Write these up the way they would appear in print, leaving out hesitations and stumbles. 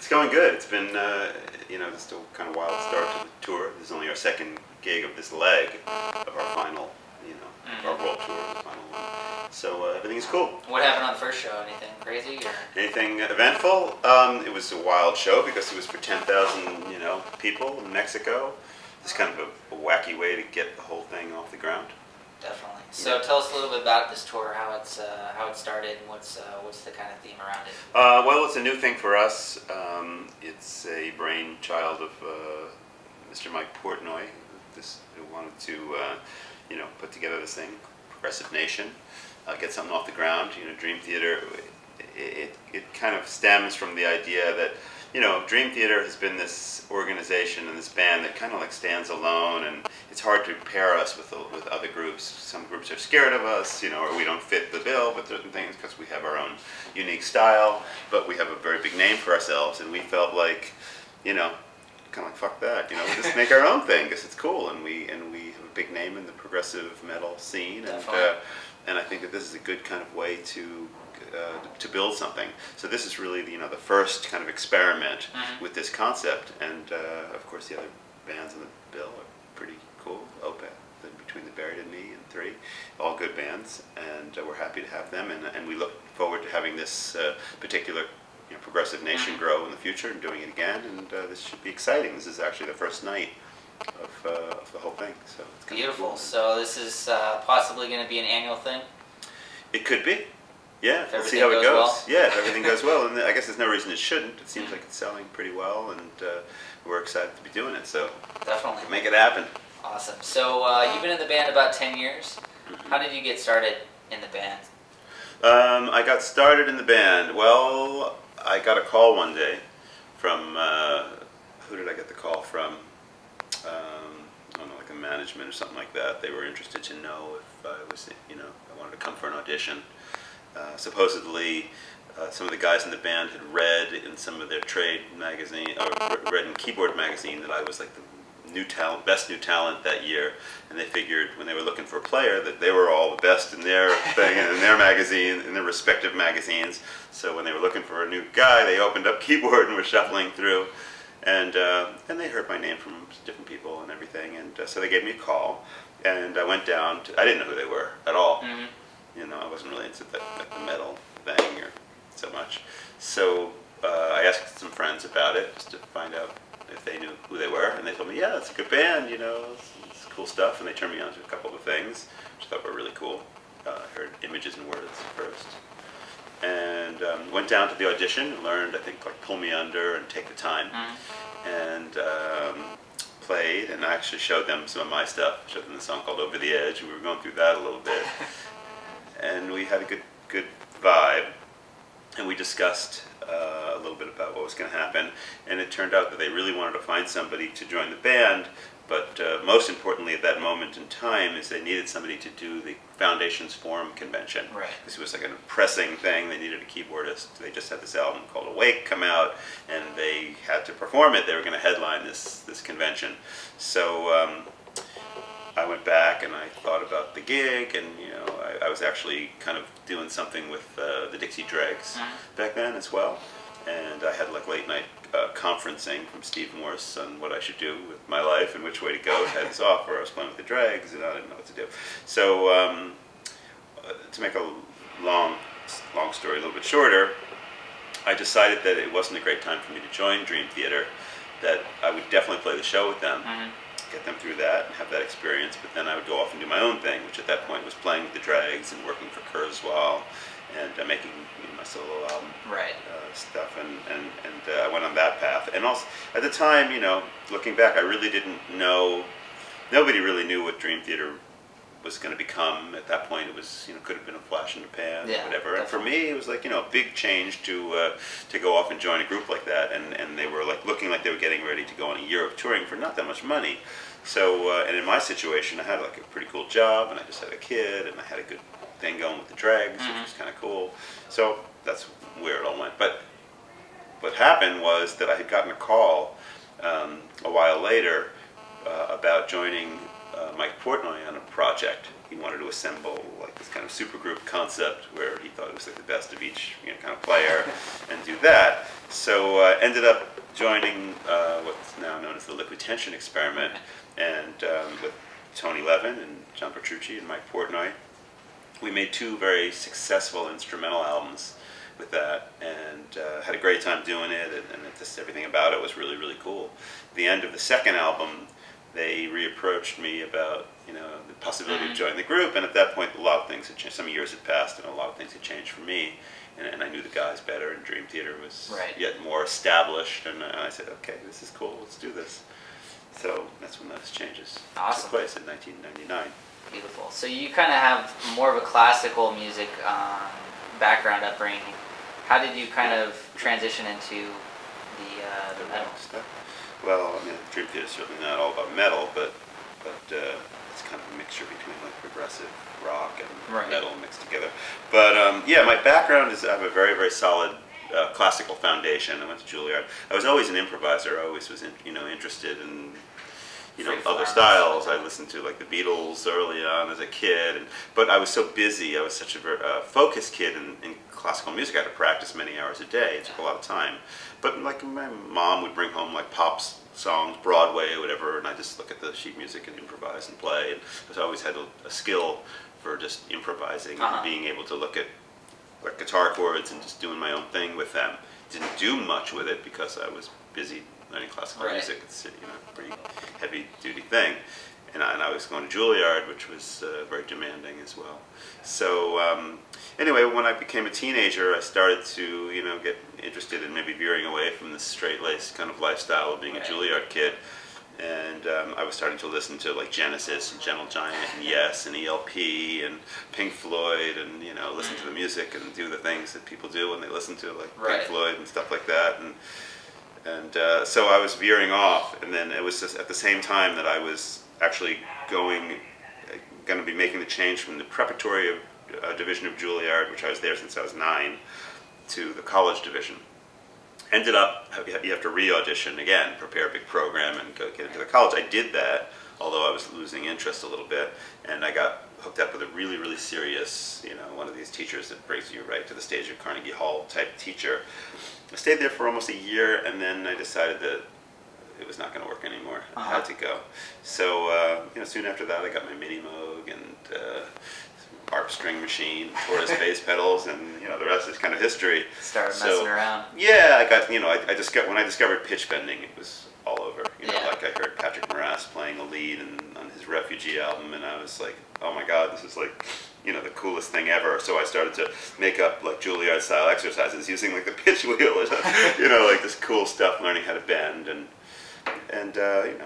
It's going good. It's been, you know, still kind of wild start to the tour. This is only our second gig of this leg of our final, you know, our world tour, the final one. So everything is cool. What happened on the first show? Anything crazy or anything eventful? It was a wild show because it was for 10,000, you know, people in Mexico. It's kind of a wacky way to get the whole thing off the ground. Definitely. So tell us a little bit about this tour, how it started, and what's the kind of theme around it. Well, it's a new thing for us. It's a brainchild of Mr. Mike Portnoy, who wanted to, you know, put together this thing, Progressive Nation, get something off the ground. You know, Dream Theater. It kind of stems from the idea that, you know, Dream Theater has been this organization and this band that kind of like stands alone, and it's hard to pair us with other groups. Some groups are scared of us, you know, or we don't fit the bill with certain things because we have our own unique style, but we have a very big name for ourselves, and we felt like, you know, kind of like fuck that, you know, we'll just make our own thing because it's cool, and we have a big name in the progressive metal scene, and I think that this is a good kind of way to build something. So this is really, you know, the first kind of experiment with this concept, and of course the other bands on the bill are pretty cool. Opeth, Between the Buried and Me, and 3, all good bands, and we're happy to have them, and we look forward to having this particular, you know, Progressive Nation grow in the future and doing it again, and this should be exciting. This is actually the first night of the whole thing, so it's beautiful. Cool. So this is possibly going to be an annual thing? It could be. Yeah, we'll see how it goes. Well. Yeah, if everything goes well, and I guess there's no reason it shouldn't. It seems like it's selling pretty well, and we're excited to be doing it. So definitely make it happen. Awesome. So you've been in the band about 10 years. How did you get started in the band? I got started in the band. Well, I got a call one day from who did I get the call from? I don't know, like a management or something like that. They were interested to know if I was, you know, I wanted to come for an audition. Supposedly, some of the guys in the band had read in some of their trade magazine, or read in Keyboard magazine, that I was like the new talent, best new talent that year, and they figured when they were looking for a player that they were all the best in their thing, in their magazine, in their respective magazines. So when they were looking for a new guy, they opened up Keyboard and were shuffling through, and they heard my name from different people and everything, and so they gave me a call, and I went down to, I didn't know who they were at all. You know, I wasn't really into the metal thing or so much. So I asked some friends about it just to find out if they knew who they were, and they told me, yeah, it's a good band, you know, it's cool stuff, and they turned me on to a couple of things, which I thought were really cool. I heard Images and Words first. And went down to the audition and learned, I think, like Pull Me Under and Take the Time. And played, and I actually showed them some of my stuff. Showed them the song called Over the Edge, and we were going through that a little bit. And we had a good vibe, and we discussed a little bit about what was going to happen, and it turned out that they really wanted to find somebody to join the band, but most importantly at that moment in time is they needed somebody to do the Foundations Forum convention. Right. This was like a pressing thing. They needed a keyboardist. They just had this album called Awake come out, and they had to perform it. They were going to headline this convention. So I went back and I thought about the gig, and you know, I was actually kind of doing something with the Dixie Dregs back then as well, and I had like late night conferencing from Steve Morse on what I should do with my life and which way to go. Had this offer, I was playing with the Dregs, and I didn't know what to do. So to make a long story a little bit shorter, I decided that it wasn't a great time for me to join Dream Theater, that I would definitely play the show with them, get them through that and have that experience, but then I would go off and do my own thing, which at that point was playing with the Dregs and working for Kurzweil and making, you know, my solo album stuff, and I went on that path. And also at the time, you know, looking back, I really didn't know, nobody really knew what Dream Theater was going to become. At that point it was, you know, could have been a flash in the pan, or whatever. Definitely. And for me it was like, you know, a big change to go off and join a group like that, and they were like looking like they were getting ready to go on a year of touring for not that much money. So and in my situation I had like a pretty cool job, and I just had a kid, and I had a good thing going with the Dregs, which was kind of cool. So that's where it all went. But what happened was that I had gotten a call a while later about joining Mike Portnoy on a project. He wanted to assemble like this kind of supergroup concept where he thought it was like the best of each kind of player and do that. So ended up joining what's now known as the Liquid Tension Experiment, and with Tony Levin and John Petrucci and Mike Portnoy. We made 2 very successful instrumental albums with that, and had a great time doing it, and just everything about it was really, really cool. At the end of the second album, they reapproached me about the possibility of joining the group, and at that point a lot of things had changed. Some years had passed and a lot of things had changed for me, and I knew the guys better, and Dream Theater was yet more established, and I said, okay, this is cool, let's do this. So that's when those changes took place in 1999. Beautiful. So you kind of have more of a classical music background upbringing. How did you kind of transition into the metal stuff? Well, I mean, Dream Theater is certainly not all about metal, but it's kind of a mixture between like progressive rock and metal mixed together. But yeah, my background is I have a very, very solid classical foundation. I went to Juilliard. I was always an improviser. I always was interested in other styles. I listened to like the Beatles early on as a kid, but I was so busy. I was such a focused kid in classical music. I had to practice many hours a day. It took a lot of time. But like my mom would bring home like pop songs, Broadway, whatever, and I just look at the sheet music and improvise and play. And I always had a skill for just improvising and being able to look at like guitar chords and just doing my own thing with them. Didn't do much with it because I was busy learning classical music. It's a pretty heavy duty thing, and I was going to Juilliard, which was very demanding as well. So anyway, when I became a teenager, I started to get interested in maybe veering away from the straight-laced kind of lifestyle of being a Juilliard kid, and I was starting to listen to like Genesis and Gentle Giant and Yes and ELP and Pink Floyd, and listen to the music and do the things that people do when they listen to like Pink Floyd and stuff like that, and so I was veering off, and then it was just at the same time that I was actually going to be making the change from the preparatory division of Juilliard, which I was there since I was 9, to the college division. Ended up, you have to re-audition again, prepare a big program, and go get into the college. I did that, although I was losing interest a little bit, and I got hooked up with a really, really serious, one of these teachers that brings you right to the stage of Carnegie Hall type teacher. I stayed there for almost a year, and then I decided that it was not going to work anymore. I had to go. So, soon after that, I got my Mini Moog and harp string machine, Taurus bass pedals, and the rest is kind of history. Started messing around. Yeah, I got when I discovered pitch bending, it was all over. Like I heard Patrick Moraz playing a lead on his Refugee album, and I was like, oh my God, this is like the coolest thing ever. So I started to make up like Juilliard style exercises using like the pitch wheel, like this cool stuff, learning how to bend, and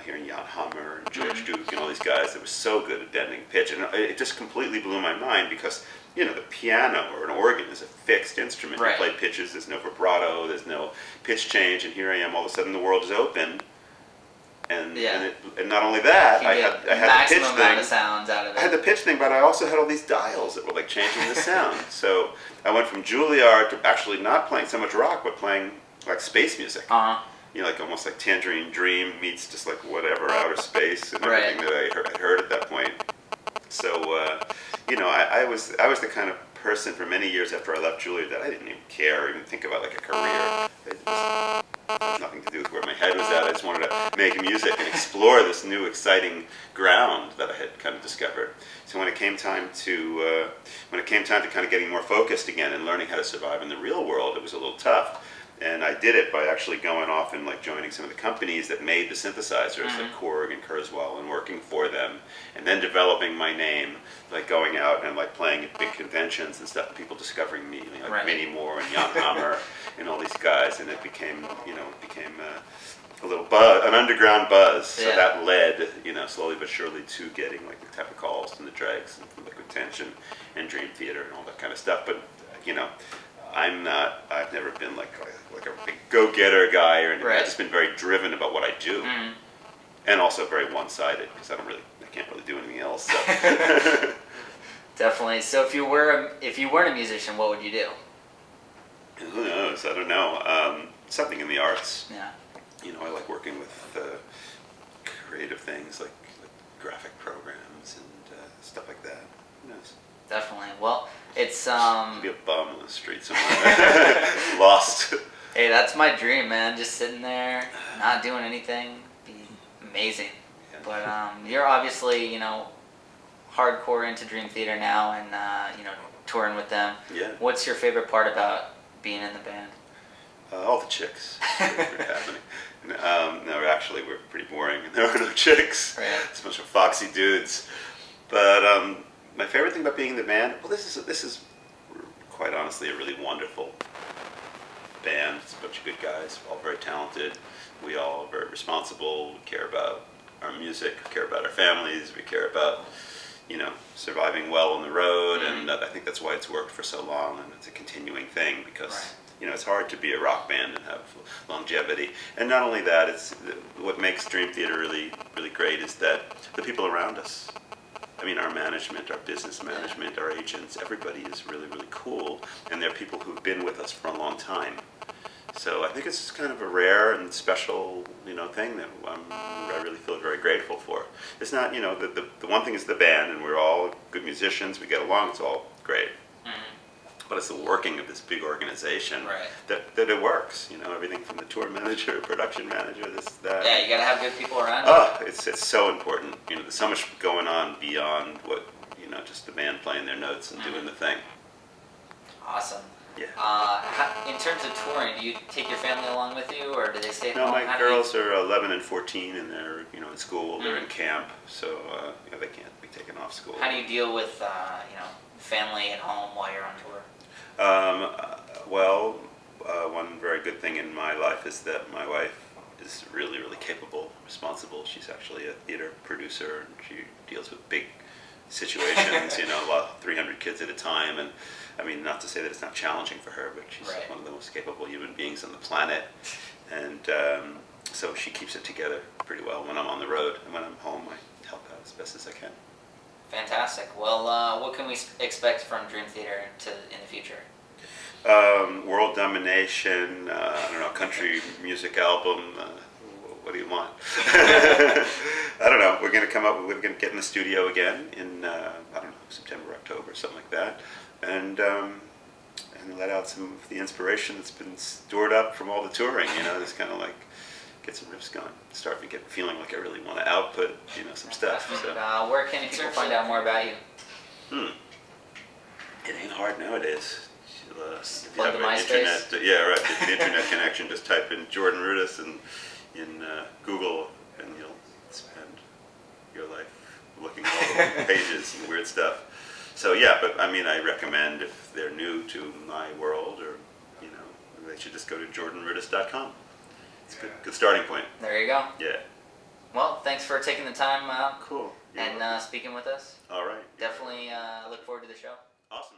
hearing Jan Hammer and George Duke and all these guys that were so good at bending pitch, and it just completely blew my mind because the piano or an organ is a fixed instrument. You play pitches, there's no vibrato, there's no pitch change, and here I am, all of a sudden the world is open, and not only that, I had the pitch thing. Of sounds out of it. I had the pitch thing, but I also had all these dials that were like changing the sound. So I went from Juilliard to actually not playing so much rock, but playing like space music. Like almost like Tangerine Dream meets just like whatever outer space and everything that I had heard at that point. So I was the kind of person for many years after I left Juilliard that I didn't even care or even think about like a career. It had nothing to do with where my head was at. I just wanted to make music and explore this new exciting ground that I had kind of discovered. So when it came time to kind of getting more focused again and learning how to survive in the real world, it was a little tough. And I did it by actually going off and like joining some of the companies that made the synthesizers, like Korg and Kurzweil, and working for them, and then developing my name, like going out and like playing at big conventions and stuff, people discovering me, like Minnie Moore and Jan Hammer and all these guys, and it became a little buzz, an underground buzz. So that led, slowly but surely to getting like the type of calls from the Dregs and from Liquid Tension and Dream Theater and all that kind of stuff. But I've never been like a big go-getter guy or anything. I've just been very driven about what I do, and also very one-sided because I can't really do anything else. So. Definitely. So if you weren't a musician, what would you do? Who knows? I don't know. Something in the arts. Yeah. I like working with creative things like graphic programs and stuff like that. Who knows? Definitely. Well, it's Be a bum on the street somewhere, lost. Hey, that's my dream, man. Just sitting there, not doing anything, be amazing. Yeah. But you're obviously, you know, hardcore into Dream Theater now, and you know, touring with them. Yeah. What's your favorite part about being in the band? All the chicks were happening. No, actually, we're pretty boring. There were no chicks. Right. It's a bunch of foxy dudes. But my favorite thing about being in the band, well, this is quite honestly a really wonderful band. It's a bunch of good guys, all very talented. We all are very responsible. We care about our music. We care about our families. We care about, you know, surviving well on the road. And I think that's why it's worked for so long, and it's a continuing thing because. Right. You know, it's hard to be a rock band and have longevity. And not only that, it's what makes Dream Theater really, really great is that the people around us, I mean, our management, our business management, our agents, everybody is really, really cool. And they're people who've been with us for a long time. So I think it's kind of a rare and special, you know, thing that I really feel very grateful for. It's not, you know, the one thing is the band, and we're all good musicians. We get along. It's all great. But it's the working of this big organization that it works. You know, everything from the tour manager, production manager, this, that. Yeah, you gotta have good people around. Oh, it's so important. You know, there's so much going on beyond what, you know, just the band playing their notes and doing the thing. Awesome. Yeah. In terms of touring, do you take your family along with you, or do they stay at No, home? my girls are 11 and 14, and they're, you know, in school. They're in camp, so you know, they can't be taken off school. How do you deal with you know, family at home while you're on tour? Well, one very good thing in my life is that my wife is really, really capable, responsible. She's actually a theater producer, and she deals with big situations, you know, 300 kids at a time. And I mean, not to say that it's not challenging for her, but she's one of the most capable human beings on the planet. And so she keeps it together pretty well when I'm on the road. And when I'm home, I help out as best as I can. Fantastic. Well, what can we expect from Dream Theater in the future? World domination, I don't know, country music album, what do you want? I don't know, we're going to get in the studio again in, I don't know, September, October, something like that, and let out some of the inspiration that's been stored up from all the touring, you know, just kind of like get some riffs going, start to get feeling like I really want to output, you know, some stuff. So. Where can people find out more about you? It ain't hard nowadays. If you Plug have the an MySpace? internet, yeah, right. If you have an internet connection, just type in Jordan Rudess in Google, and you'll spend your life looking at all the pages and weird stuff. So yeah, but I mean, I recommend if they're new to my world, or you know, they should just go to jordanrudess.com. It's a good starting point. There you go. Yeah. Well, thanks for taking the time Cool. and speaking with us. All right. Definitely look forward to the show. Awesome.